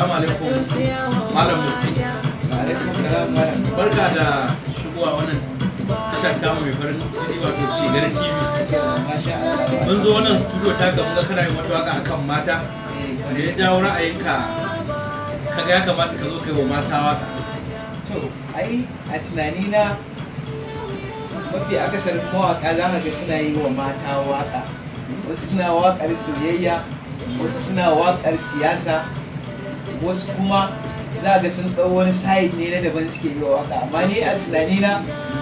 Assalamu alaikum Malam Mufti. Alaikum salam malam. Barka da shigowa wannan tashar tamu mai farin jini wato Shigarin TV. Masha Allah. Mun zo wannan studio ta ga muka kana yin wata waka akan mata. Me ya jawo ra'ayinka kaga ya kamata ka zo kai wa mata waka? To, ai a tunanina mafi akasarin mawaka za ka ga suna yi wa mata waka. Wasu suna wakar soyayya, wasu suna wakar siyasa, wasu kuma za ga sun ɗau wani side ne na daban suke yi wa waka. Amma ni a tunanina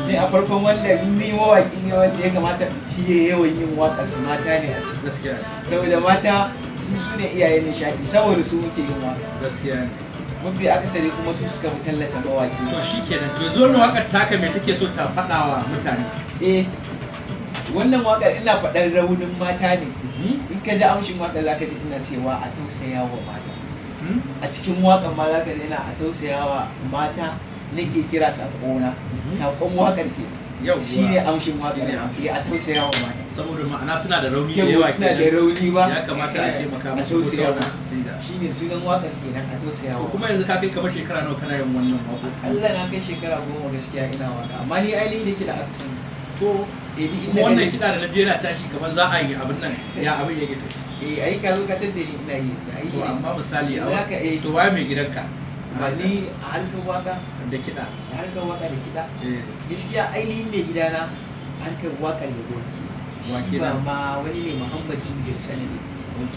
ne a farkon wanda ni mawaki ne wanda ya kamata fiye yawan yin waka su mata ne a cikin Gaskiya. saboda mata su ne iyayen nishadi saboda su muke yin waka. Gaskiya ne. Mafi akasari kuma su suka fi tallata mawaki. To shikenan. To yanzu wannan wakar taka me take so ta faɗa wa mutane? Wannan wakar ina faɗar raunin mata ne. In ka ji amshin wakar za ka ji ina cewa a tausaya wa mata. A cikin wakar ma za ka ji ina a tausaya wa mata nake kira saƙona. Saƙon wakar ke. Shi ne amshin wakar. A tausaya wa mata. Saboda ma'ana suna da rauni da Yau yawa suna da rauni ba. ya kamata a taimaka a musu tausaya ko musu. tauna. Shi ne sunan wakar kenan a tausaya To wa. kuma yanzu ka kai kamar shekara nawa kana yin wannan waka? Allah na kai shekara 10 gaskiya ina waka. Amma ni ainihin da ke da aksan. To kuma wannan kiɗa da na je yana tashi kamar za a yi abin nan ya abin yake tafi. ai ka zo ka tattare ina yi. To amma misali Za ka to waye mai gidanka? ba ni a harkar waka Da kiɗa. da harkar waka da kiɗa Eh, gaskiya ainihin mai gidana harkar wakar ya doki Wa shi ba kenan? ma wani ne Muhammad Jinjir Sanadi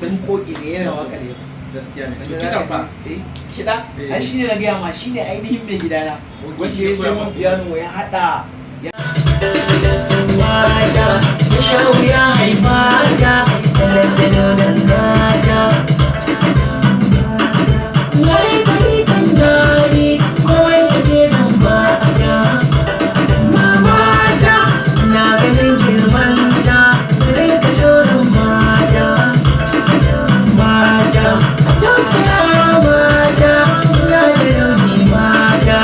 dan koki ne yana wakar ya gaskiya ne. To wanda kiɗan za fa? ka ji- kiɗa Eh. ai shine na gaya ma shine ainihin mai gidana Ok, wanda shi ya ya sai koya mun maka. piano ya hada mata ya sha wuya haifata sanar da nonon gata yare kari kan yare kawai ka ce zan bata mamata na ganin girmanta da rinka sauran mata mata tausaya mata suna da rauni mata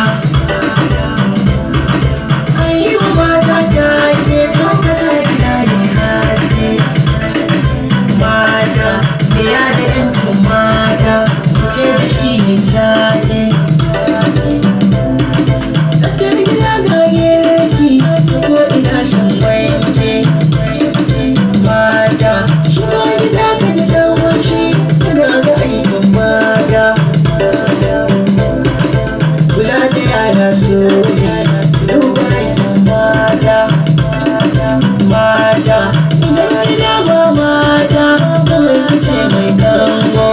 ayyuka mata ta ke so ka sa gida ya haske mata biya da yancin mata ce da shi ya sake tsakar gida ga girki ta ko ina shan wanke mata shiga gida ka ji dawashi tana ga aikin mata kula da yara soya duba aikin mata mata idan gida ba mata kawai ce mai kango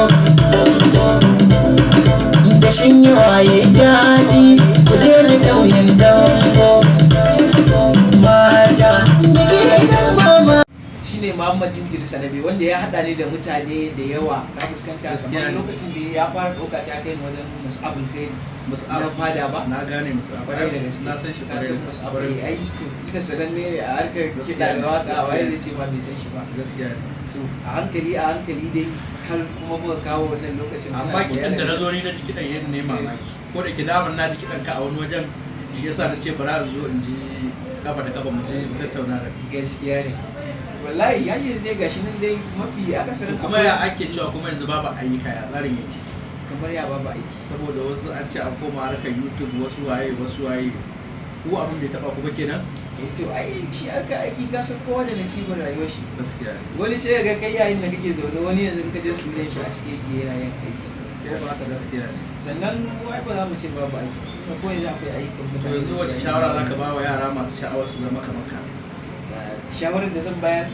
da shin yawa ya daɗi ku daina ƙauyen dango mata da ke idan mama shine Muhammad Jinjir Sanadi wanda ya hada ni da mutane da yawa ka fuskanta Gaskiya kamar ne. lokacin da ya fara ɗauka ta kai ni wajen Mus'abul Khair na fada ba Na gane musu a kwarai da gaske na san shi ka kwarai san da Mus'abul gaske. ai to ita sananne ne a harkar Gaskiya kiɗa da ne, waka gaskiya waye ne. zai ce ma bai san shi ba Gaskiya ne. so a hankali dai har kuma muka kawo wannan lokacin Amma kiɗan da na zo ni na ji kiɗan yadda ne mamaki. Ko da ke daman na ji kiɗan ka a wani wajen shi yasa na ce bara in zo in ji kafa da kafa mu je mu tattauna da kai. gaskiya ne to wallahi ya yanzu dai gashi nan dai mafi akasarin Kuma ya ake cewa kuma yanzu babu ayyuka ya tsarin yake. kamar ya babu aiki Saboda wasu an ce an koma harkar YouTube wasu waye ku abin bai taba ku ba kenan. to ai shi aka aiki ka san kowa da nasibin rayuwar shi Gaskiya ne. wani sai ga kai yayin da kake zaune wani yanzu in ka je studiyon shi a cike yake yana yin aiki Gaskiya ba haka gaskiya ne. sannan wai ba za mu ce babu aiki kuma ko yanzu akwai aikin To mutane yanzu wace shawara zaka ba wa yara masu sha'awar su zama kamar ka? shawarar da zan bayar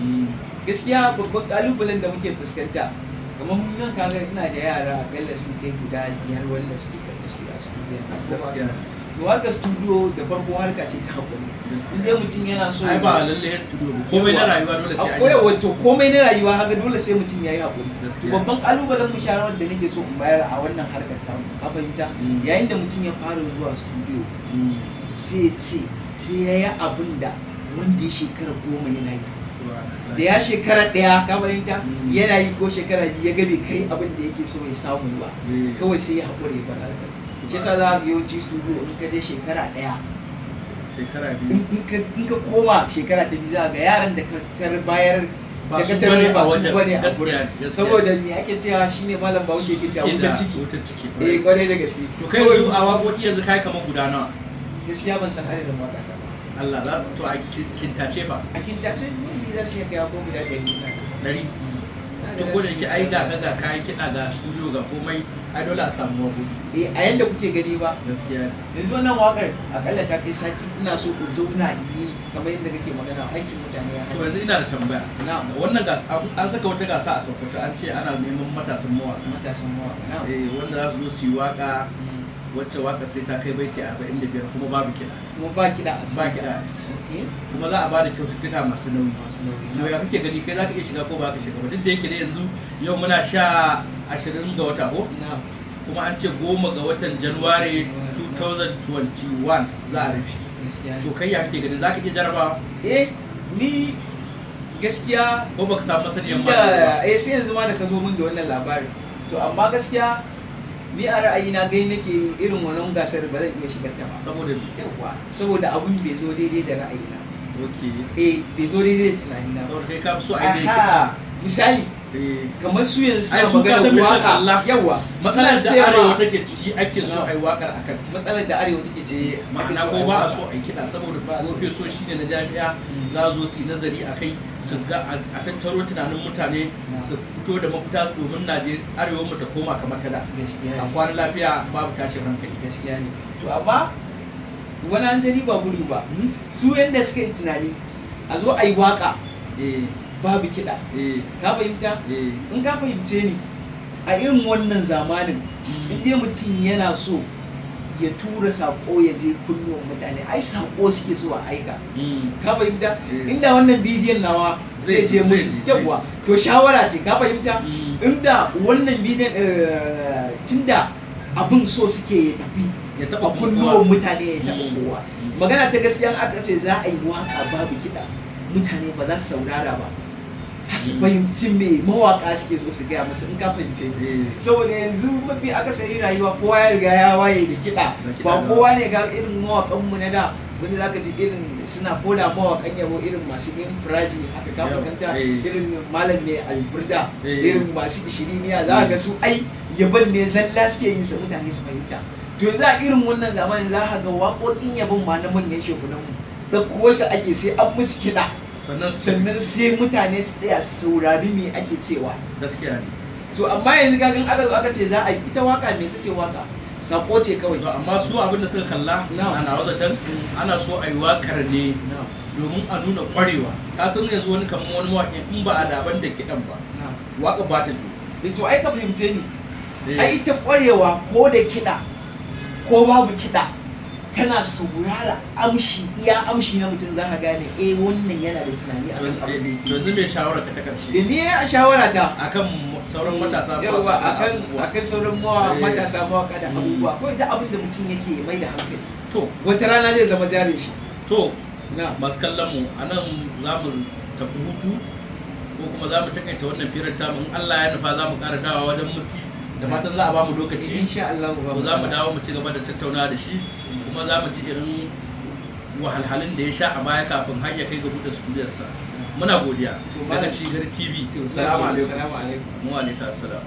gaskiya babban kalubalen da muke fuskanta kamar mun nan kaga ina da yara akalla sun kai guda 5 wanda suke karkashi a studiyon Gaskiya. to harkar studio da farko harka ce ta hakuri in dai mutum yana so Ai ba lalle ya studio ba. Komai na rayuwa dole sai an akwai yi. wato komai na rayuwa haka dole sai mutum yayi hakuri Gaskiya. babban kalubalen mu shawarar da nake so in bayar a wannan harkar ta ka fahimta yayin da mutum ya fara zuwa studio sai ya ce sai ya yi abin da wanda ya shekara 10 yana yi da ya shekara 1 ka fahimta yana yi ko shekara 2 ya ga bai kai abin da yake so ya samu ba kawai sai ya haƙura ya bar harkar shi yasa za ka ga yawanci studio in ka je shekara 1 shekara biyu. in ka koma shekara ta 2 za ka ga yaran da ka bayar ba su tarar bane ba a su wajen bane a gaskiya gurin ne, gaskiya saboda me ake cewa shine malam Bahaushe yake cewa wutar ciki wutar ciki kwarai da gaske. to kai yanzu a waƙoƙi yanzu kai kamar guda nawa gaskiya ban san adadin waka ta ba. Allah za to a kintace ba A kintace ne za su iya kai ko guda 100 ina dari to ko da yake ai ga kayan kiɗa ga studio ga komai ai dole a samu waƙoƙi a yanda kuke gani ba gaskiya yanzu wannan wakar akalla ta kai sati ina so in zauna ni kamar yadda kake magana aikin mutane ya to yanzu ina da tambaya na wannan gasa an saka wata gasa a Sokoto an ce ana neman matasan mawaka na wanda za su zo su yi waka wacce waka sai ta kai baiti 45 kuma babu kiɗa kuma ba kiɗa a ba kiɗa a ciki kuma za a ba da kyaututtuka masu nauyi to ya kake gani kai za ka iya shiga ko ba ka shiga ba duk da yake da yanzu yau muna 20 ga wata ko kuma an ce 10 ga watan Januwari 2021 za a rufe to kai ya kake gani za ka iya jarabawa ni gaskiya ko baka samu masaniyan ma sai yanzu ma da ka zo min da wannan labarin so amma gaskiya ni a ra'ayina gai nake irin wannan gasar ba zan iya shigar ta ba saboda abun bai zo daidai da ra'ayina bai zo daidai da tunanina saboda kai ka so a misali kamar su yanzu suna magana waka yawa matsalar da arewa take ciki ake so ai wakar akan matsalar da arewa take ciki ma'ana ko ba a so ai kiɗa saboda profesoshi ne na jami'a za zo su yi nazari akai su ga a tattaro tunanin mutane su fito da mafita domin arewa mu ta koma kamar ta da a kwana lafiya babu tashin hankali gaskiya ne to amma wani an jari ba gudu ba su yanda suka yi tunani a zo a yi waka babu kiɗa ka fahimta in ka fahimce ni a irin wannan zamanin in dai mutum yana so ya tura sako ya je kunnuwan mutane ai sako suke so a aika ka fahimta inda wannan bidiyon nawa zai je musu yawa to shawara ce ka fahimta inda wannan bidiyon tunda abin so suke ya tafi a kunnuwan mutane ya taɓa kowa magana ta gaskiya aka ce za a yi waka babu kiɗa mutane ba za su saurara ba su fahimci me mawaka suke so su gaya musu in ka fahimce saboda yanzu mafi akasari rayuwa kowa ya riga ya waye da kiɗa ba kowa ne ga irin mawakan mu na da wanda zaka ji irin suna koda mawakan yabo irin masu yin firaji haka ka fuskanta irin malam mai alburda irin masu ishiriniya za ga su ai yaban ne zalla suke yin sa mutane su fahimta to yanzu a irin wannan zamanin za ka ga waƙoƙin yabon ma na manyan shekunan mu da kuwa su ake sai an musu kiɗa sannan sai mutane su tsaya su saurari me ake cewa gaskiya ne so amma yanzu kagan aka ce za a yi ita waka me ta ce waka sako ce kawai amma su abin da suka kalla ana wazatan ana so a yi wakar ne domin a nuna kwarewa ka san yanzu wani kamar wani mawaƙi in ba a daban da kiɗan ba waka ba ta jo to ai ka fahimce ni ai ita kwarewa ko da kiɗa ko babu kiɗa kana saurara iya amshi na mutum za ka gane wannan yana da tunani a kan abin da yake yanzu mai shawara ka ta karshe ni a shawara ta akan sauran matasa yawa akan sauran matasa mawaka da abubuwa ko da abin da mutum yake mai da hankali to wata rana zai zama jarin shi to masu kallon mu anan za mu tafi hutu ko kuma za mu takaita wannan firar tamu in Allah ya nufa za mu ƙara dawa wajen musti da fatan za a ba mu lokaci insha Allah ko za mu dawo mu ci gaba da tattaunawa da shi kuma za mu ji irin wahalhalun da ya sha a baya kafin har ya kai ga buɗe studiyarsa muna godiya daga Cigar TV. Salamu alaikum. Wa alaikum assalam.